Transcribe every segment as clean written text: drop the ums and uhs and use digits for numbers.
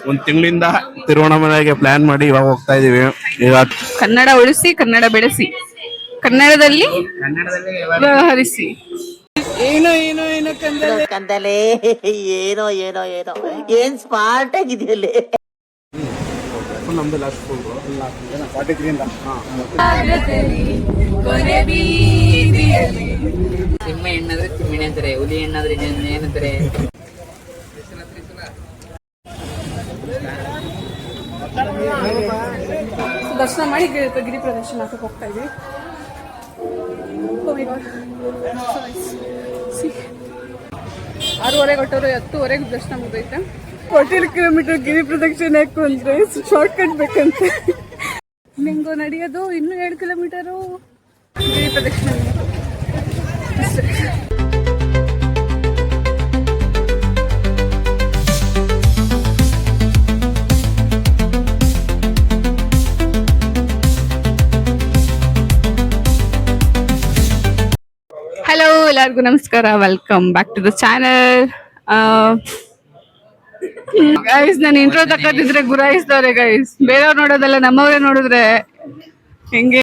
ಒಂದ್ ತಿಂಗಳಿಂದ ತಿರುವಣ್ಣಾಮಲೆಗೆ ಪ್ಲಾನ್ ಮಾಡಿ ಇವಾಗ ಹೋಗ್ತಾ ಇದೀವಿ. ಈಗ ಕನ್ನಡ ಉಳಿಸಿ, ಕನ್ನಡ ಬೆಳೆಸಿ, ಕನ್ನಡದಲ್ಲಿ ವ್ಯವಹರಿಸಿ. ಏನೋ ಏನೋ ಏನೋ ಕಂದಲೆ ಏನೋ ಏನೋ ಏನೋ ಏನ್ ಸ್ಮಾರ್ಟ್ ಆಗಿದೆಯಲ್ಲೇ. ನಮ್ದು ಲಾಸ್ಟ್ ಸಿಂಹ ಹೆಣ್ಣಾದ್ರೆ ಚಿಮ್ಮಿಣಿ ಅಂತಾರೆ, ಹುಲಿ ಹೆಣ್ಣಾದ್ರೆ ಏನಂತಾರೆ. ದರ್ಶನ ಮಾಡಿ ಗಿರಿ ಪ್ರದರ್ಶನಕ್ಕೆ ಹೋಗ್ತಾ ಇದ್ವಿ. ಆರೂವರೆಗೆ ಹೊಟ್ಟರು, 10:30 ದರ್ಶನ ಮುಗಿದೈತೆ. 14 ಕಿಲೋಮೀಟರ್ ಗಿರಿ ಪ್ರದಕ್ಷಿಣೆ ಯಾಕು ಅಂದ್ರೆ ಶಾರ್ಟ್ ಕಟ್ ಬೇಕಂತೆ. ನಿಂಗು ನಡೆಯೋದು ಇನ್ನೂ 7 ಕಿಲೋಮೀಟರು ಗಿರಿ ಪ್ರದಕ್ಷಿಣೆ ಅಷ್ಟೇ. ಹಲೋ, ಎಲ್ಲರಿಗೂ ನಮಸ್ಕಾರ. Welcome back to the channel. Guys, ನಾನು ಇಂಟ್ರೋ ತಕ್ಕೋತಿದ್ರೆ ಗುರಾಯಿಸ್ದವ್ರೆ ಗೈಸ್. ಬೇರೆಯವ್ರು ನೋಡೋದಲ್ಲ, ನಮ್ಮವರೇ ನೋಡಿದ್ರೆ ಹೆಂಗೆ.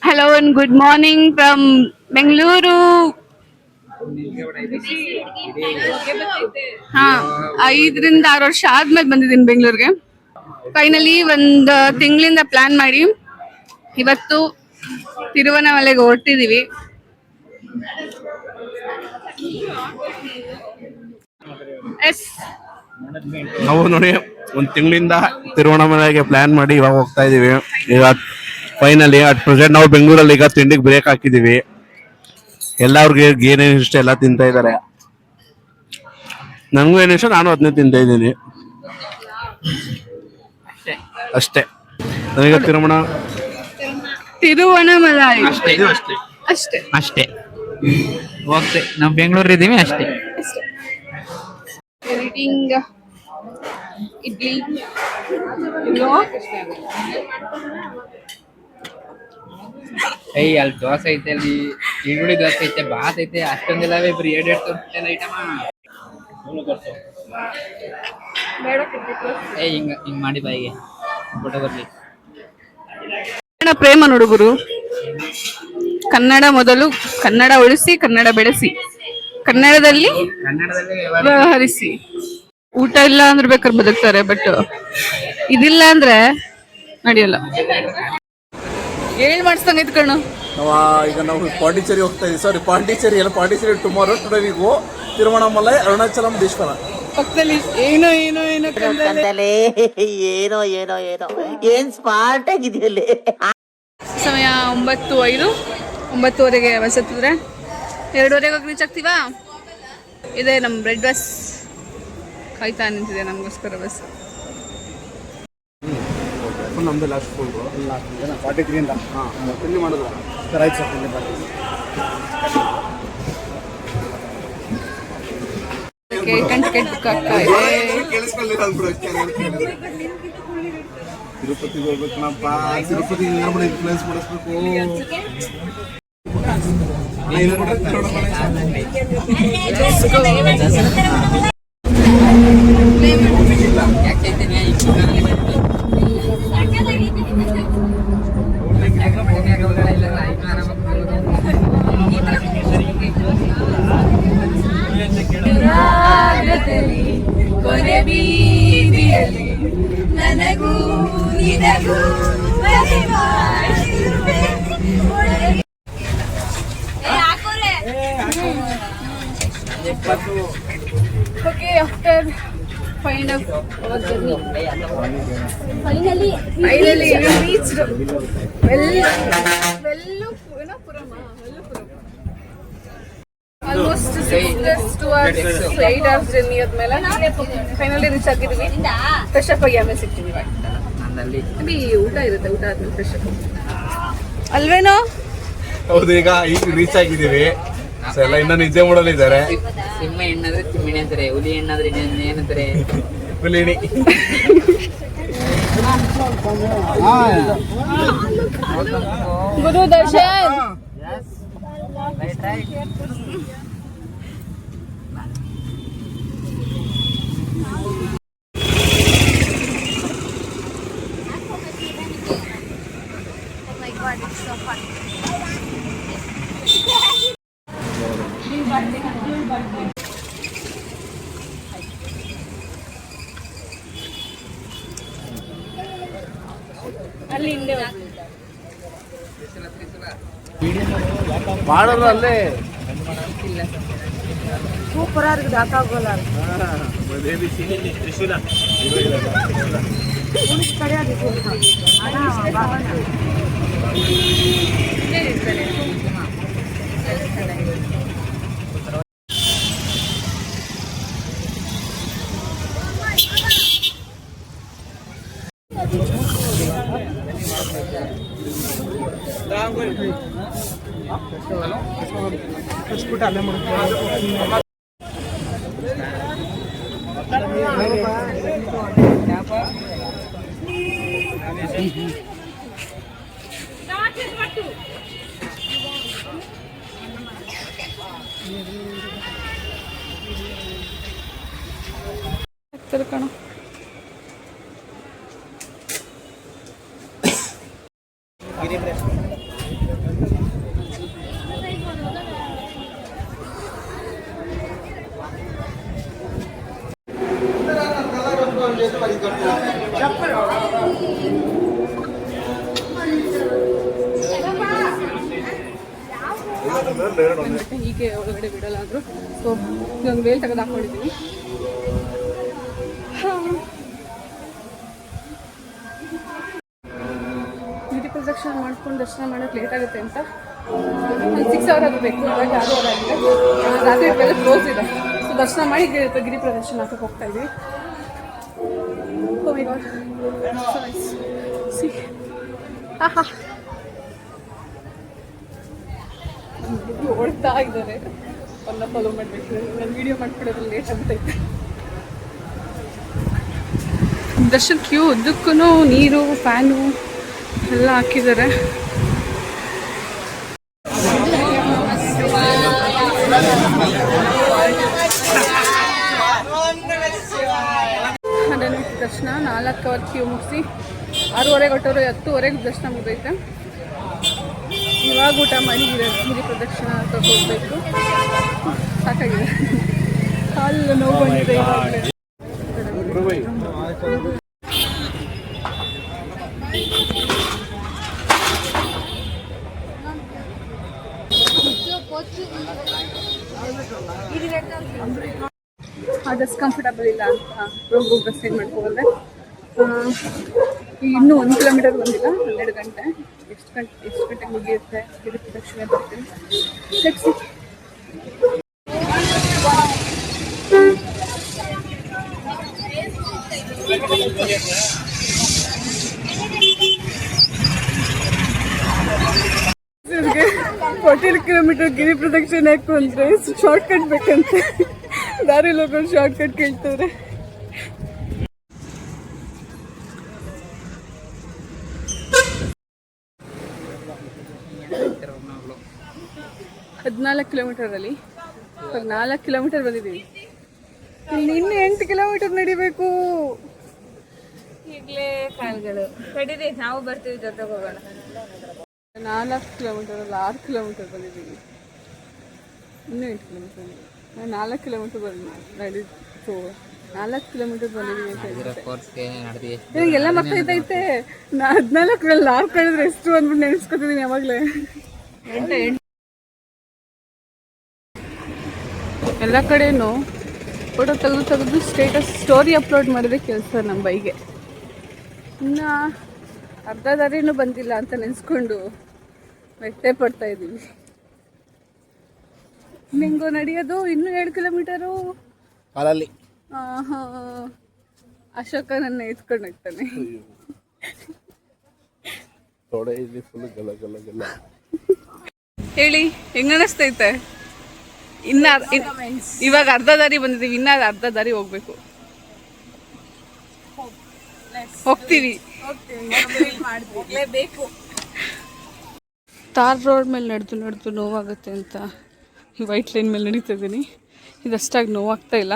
Hello and good morning from Bengaluru. 5-6 ವರ್ಷ ಆದ್ಮೇಲೆ ಬಂದಿದ್ದೀನಿ ಬೆಂಗಳೂರಿಗೆ. ಫೈನಲಿ 1 ತಿಂಗಳಿಂದ ಪ್ಲಾನ್ ಮಾಡಿ ಇವತ್ತು ತಿರುವಣ್ಣಾಮಲೆಗೆ ಹೊರಟಿದೀವಿ. ನಾವು ನೋಡಿ ಒಂದ್ ತಿಂಗಳಿಂದ ತಿರುವಣ್ಣಾಮಲೆಗೆ ಪ್ಲಾನ್ ಮಾಡಿ ಇವಾಗ ಹೋಗ್ತಾ ಇದೀವಿ. ಈಗ ಫೈನಲಿ ಅಟ್ ಪ್ರೆಸೆಂಟ್ ನಾವು ಬೆಂಗಳೂರಲ್ಲಿ ಈಗ ತಿಂಡಿಗೆ ಬ್ರೇಕ್ ಹಾಕಿದೀವಿ. ಎಲ್ಲಾರ್ಗೆ ಏನೇನು ಇಷ್ಟ ಎಲ್ಲ ತಿಂತಾ ಇದಾರೆ. ನಂಗೂ ಏನು ಇಷ್ಟ, ನಾನು ಅದನ್ನೇ ತಿಂತಾ ಇದ್ದೀನಿ ಅಷ್ಟೇ. ನನಗೆ ತಿರುವಣ್ಣಾಮಲೈ ಅಷ್ಟೇ ಅಷ್ಟೇ ಹೋಗ್ತೆ. ನಾವು ಬೆಂಗಳೂರು ಇದ್ದೀವಿ ಅಷ್ಟೇ. ಇಡ್ಲಿ, ಅಲ್ಲಿ ದೋಸೆ ಐತೆ, ಅಲ್ಲಿ ಈರುಳ್ಳಿ ದೋಸೆ ಐತೆ, ಬಾತ್ ಐತೆ, ಅಷ್ಟೊಂದೆಲ್ಲ ಬರೀ 2 ತೋರಿಸ್ತೇನೆ ಐಟಮ. ಹಿಂಗ್ ಮಾಡಿ ಬಾಯಿಗೆ ಫೋಟೋ ಬರ್ಲಿ. ಪ್ರೇಮ ಹುಡುಗರು. ಕನ್ನಡ ಮೊದಲು, ಕನ್ನಡ ಉಳಿಸಿ, ಕನ್ನಡ ಬೆಳೆಸಿ, ಕನ್ನಡದಲ್ಲಿ ವ್ಯವಹರಿಸಿ. ಊಟ ಇಲ್ಲ ಅಂದ್ರೆ ಬೇಕಾದ್ರೆ ಬದುಕ್ತಾರೆ, ಬಟ್ ಇದಿಲ್ಲ ಅಂದ್ರೆ ನಡೆಯಲ್ಲ. ಏನ್ ಮಾಡಿಸ್ದಂಗ ಇದ್ಕಣ್ಣು. ಈಗ ನಾವು ಪಾಂಡಿಚೇರಿ ಹೋಗ್ತಾ ಇದೀವಿ. ಸಾರಿ, ಪಾಂಡಿಚೇರಿ ಅಲ್ಲ, Pondicherry tomorrow. Today we go Tiruvannamalai, Arunachalam, Eshwara. ಪಕ್ಕದಲ್ಲಿ ಏನೋ ಏನೋ ಏನೋ ಕಂದಲೆ ಏನೋ ಏನೋ ಏನೋ ಏನ್ ಸ್ಮಾರ್ಟ್ ಆಗಿದೆಯಲ್ಲೇ. ಸಮಯ 9:05. 9:30ಗೆ ಬಸ್ ಹತ್ತಿದ್ರೆ 2:30ಗೆ ಹೋಗಿ ರೀಚ್ ಆಗ್ತೀವಾ. ಇದೆ ನಮ್ಮ ರೆಡ್ ಬಸ್ ಕಾಯ್ತಾ ನಿಂತಿದೆ ನಮಗೋಸ್ಕರ ಬಸ್. ನಮ್ದು ಲಾಸ್ಟ್ 43 ಇಂದ ತಿಂಡಿ ಮಾಡಿದ್ರು ಸರ್. ಆಯ್ತು ಸರ್, ತಿಂಡಿ ಮಾಡಿ. ಟಿಕೆಟ್ ಬುಕ್ ಆಗ್ತಾ ಇದೆ. ತಿರುಪತಿಗೆ ಹೋಗ್ಬೇಕಪ್ಪ. ತಿರುಪತಿ ಇನ್ಫ್ಲೂಯೆನ್ಸ್ ಮಾಡಿಸ್ಬೇಕು. ಕೊನೆ ಬೀದಿಯಲ್ಲಿ ನನಗೂ ನಿನಗೂ okay. After find out our journey, finally reached Villupuram. Almost 6 to 8 hours journey ಆದ್ಮೇಲೆ ಫೈನಲಿ ರೀಚ್ ಆಗಿದ್ವಿ. ಫ್ರೆಶ್ ಅಪ್ ಆಗಿ ಆಮೇಲೆ ಸಿಗ್ತೀವಿ. ಬಿ ಊಟ ಇರುತ್ತೆ, ಊಟ ಆದ್ಮೇಲೆ ಫ್ರೆಶ್ ಅಪ್ ಅಲ್ವೇನೋ. ಹೌದು, ಈಗ ರೀಚ್ ಆಗಿದ್ದೀವಿ. ಎಲ್ಲ ಇನ್ನ ನಿಜೆ ಮಾಡಲಿದ್ದಾರೆ. ಸಿಂಹ ಹೆಣ್ಣಾದ್ರೆ ಚಿಮ್ಮಿಣಿ ಅಂತಾರೆ, ಹುಲಿ ಹೆಣ್ಣಾದ್ರೆ ಏನಂತಾರೆ. ಹುಲಿಣಿ. ಗುರು ದರ್ಶನ್ ಅಲ್ಲಿ ಹಿಂದೆ ಮಾಡಲ್ಲ ಅಲ್ಲೇ சூப்பரா இருக்குது அக்கா கோலா கிடையாது ಕಣ ಹೀಗೆ ಒಳಗಡೆ ಬಿಡಲ್ಲ ಅಂದ್ರು ಸೊ ನಾನು ವೇಲ್ ತೆಗೆದು ಹಾಕೊಂಡಿದ್ದೀನಿ. ಗಿರಿ ಪ್ರದಕ್ಷಿಣೆ ಮಾಡ್ಕೊಂಡು ದರ್ಶನ ಮಾಡೋಕ್ಕೆ ಲೇಟ್ ಆಗುತ್ತೆ ಅಂತ ಒಂದು 6 ಅವರ್ ಆಗಬೇಕು. ಇವಾಗ 6 ಅವರ್ ಆಗಿದೆ, ರಾತ್ರಿ ಹೊತ್ತೆಲ್ಲ ಕ್ಲೋಸ್ ಇದೆ. ಸೊ ದರ್ಶನ ಮಾಡಿ ಗಿರಿ ಪ್ರದಕ್ಷಿಣೆ ಹಾಕಕ್ಕೆ ಹೋಗ್ತಾ ಇದ್ವಿ. ಓ ಮೈ ಗಾಡ್, ಸೊ ನೈಸ್. ಸಿ ಆಹಾ, ಓಡ್ತಾ ಇದ್ದಾರೆ. ಅವನ್ನ ಫಾಲೋ ಮಾಡಬೇಕು. ನಾನು ವಿಡಿಯೋ ಮಾಡ್ಕೊಡೋದ್ರಲ್ಲಿ ಲೇಟ್ ಆಗ್ತೈತೆ. ದರ್ಶನ್ ಕ್ಯೂ ಉದ್ದಕ್ಕೂ ನೀರು ಫ್ಯಾನು ಎಲ್ಲ ಹಾಕಿದ್ದಾರೆ. ಅದೇ ದರ್ಶನ 4 ಅವರ್ ಕ್ಯೂ ಮುಗಿಸಿ 6:30 ಹೊಟ್ಟವರು 10:00 ದರ್ಶನ ಮುಗಿದೈತೆ. ಇವಾಗ ಊಟ ಮಾಡಿ ಗಿರಿ ಪ್ರದಕ್ಷಿಣ ಹೋಗ್ಬೇಕು. ಸಾಕಾಗಿದೆ, ಕಾಲು ನೋವು ಬಂದಿದೆ ಇವಾಗಲೇ. ಆದಷ್ಟು ಕಂಫರ್ಟಬಲ್ ಇಲ್ಲ ಅಂತ ರೋಗು ಡ್ರೆಸ್ ಚೇಂಜ್ ಮಾಡ್ಕೊಂಡ್ರೆ ಇನ್ನೂ 1 ಕಿಲೋಮೀಟರ್ ಬಂದಿಲ್ಲ. 12 ಗಂಟೆ. ಎಷ್ಟು ಗಂಟೆಗೆ ಮುಗಿಯುತ್ತೆ ಗಿರಿ ಪ್ರದಕ್ಷಿಣೆ ಬರ್ತೀನಿ. ಫೋರ್ಟೀನ್ ಕಿಲೋಮೀಟರ್ ಗಿರಿ ಪ್ರದಕ್ಷಿಣೆ ಹಾಕು ಅಂದ್ರೆ ಶಾರ್ಟ್ ಕಟ್ ಬೇಕಂತೆ. ದಾರಿಲಿ ಹೋಗೋರು ಶಾರ್ಟ್ ಕಟ್ ಕೇಳ್ತಾರೆ. ಹದಿನಾಲ್ಕು ಕಿಲೋಮೀಟರಲ್ಲಿ ಇವಾಗ 4 ಕಿಲೋಮೀಟರ್ ಬಂದಿದ್ದೀವಿ. ಇನ್ನು 8 ಕಿಲೋಮೀಟರ್ ನಡಿಬೇಕು. ಈಗಲೇ ಕಾಲ್ಗಳು ಕಡಿರಿ, ನಾವು ಬರ್ತೀವಿ ಜೊತೆಗೆ ಹೋಗೋಣ. 4 ಕಿಲೋಮೀಟರಲ್ಲಿ 6 ಕಿಲೋಮೀಟರ್ ಬಂದಿದ್ದೀವಿ. ಇನ್ನೂ 8 ಕಿಲೋಮೀಟರ್. ನಾನು 4 ಕಿಲೋಮೀಟರ್ ನಡೀತು. 4 ಕಿಲೋಮೀಟರ್ ಬಂದಿದ್ದೀವಿ ಅಂತ ಹೇಳಿದ್ರೆ ಎಲ್ಲ ಮಕ್ಕಳೈತೆ. 14 6 ಕಳೆದ್ರೆ ಎಷ್ಟು ಅಂದ್ಬಿಟ್ಟು ನೆನೆಸ್ಕೊತಿದ್ದೀನಿ ಯಾವಾಗಲೇ. ಎಲ್ಲ ಕಡೆನೂ ಫೋಟೋ ತೆಗೆದು ಸ್ಟೇಟಸ್ ಸ್ಟೋರಿ ಅಪ್ಲೋಡ್ ಮಾಡಿದ್ರೆ ಕೆಲಸ ನಮ್ಮ ಬೈಗೆ. ಇನ್ನು ಅರ್ಧ ದಾರಿನೂ ಬಂದಿಲ್ಲ ಅಂತ ನೆನೆಸ್ಕೊಂಡು ವ್ಯಕ್ತ ಪಡ್ತಾ ಇದ್ದೀವಿ. ನಿಂಗು ನಡೆಯೋದು ಇನ್ನೂ 2 ಕಿಲೋಮೀಟರು. ಕಾಲಲ್ಲಿ ಅಶೋಕ ನನ್ನ ಎತ್ಕೊಂಡು ಹೋಗ್ತಾನೆ. ಹೇಳಿ, ಹೆಂಗ ಅನಿಸ್ತೈತೆ? ಇವಾಗ ಅರ್ಧ ದಾರಿ ಬಂದಿದ್ದೀವಿ, ಇನ್ನ ಅರ್ಧ ದಾರಿ ಹೋಗ್ಬೇಕು. ಹೋಗ್ತೀವಿ. ತಾರ್ ರೋಡ್ ಮೇಲೆ ನಡೆದು ನಡೆದು ನೋವಾಗುತ್ತೆ ಅಂತ ಈ ವೈಟ್ ಲೈನ್ ಮೇಲೆ ನಡೀತಾ ಇದ್ದೀನಿ. ಇದಷ್ಟಾಗಿ ನೋವಾಗ್ತಾ ಇಲ್ಲ.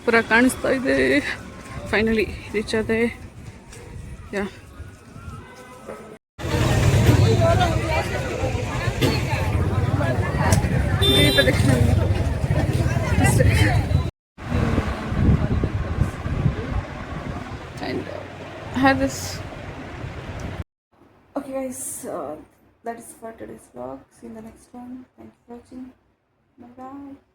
ಪುರ ಕಾಣಿಸ್ತಾ ಇದೆ. ಫೈನಲಿ ರೀಚ್ ಆದೆ. ಯಾ ಗಿರಿ ಪ್ರದಕ್ಷಿಣೆ and I have this. Okay guys, that is for today's vlog. See you in the next one. Thanks for watching. Bye bye.